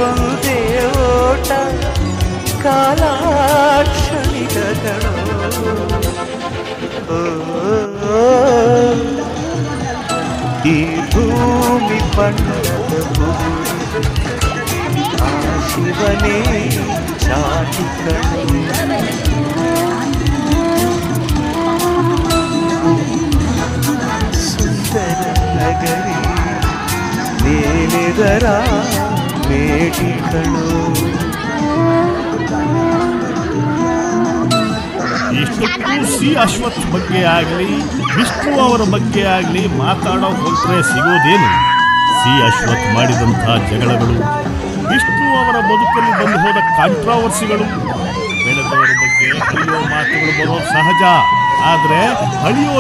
ಒಂದೇ ಓಟ ಕಾಲಾಕ್ಷಣಿಕಗಳು. ಈ ಭೂಮಿ ಬಣ್ಣದ ಆ ಶಿವನೇ ಚಾಟಿಕಳು. ಸುಂದರ ನಗರಿ ಮೇಲೆದರ ಮೇಟಿಗಳು. ಇಷ್ಟಕ್ಕೂ ಸಿ ಅಶ್ವಥ್ ಬಗ್ಗೆ ಆಗಲಿ ವಿಷ್ಣು ಅವರ ಬಗ್ಗೆ ಆಗಲಿ ಮಾತಾಡೋ ಹೊರಟ್ರೆ ಸಿಗೋದೇನು? ಸಿ ಅಶ್ವಥ್ ಮಾಡಿದಂಥ ಜಗಳಗಳು, ವಿಷ್ಣು ಅವರ ಬದುಕಲ್ಲಿ ಬಂದು ಹೋದ ಕಾಂಟ್ರಾವರ್ಸಿಗಳು, ಬೆಳೆದವರ ಬಗ್ಗೆ ಹಳಿಯೋ ಮಾತುಗಳು ಬರೋದು ಸಹಜ. ಆದರೆ ಹಳಿಯೋ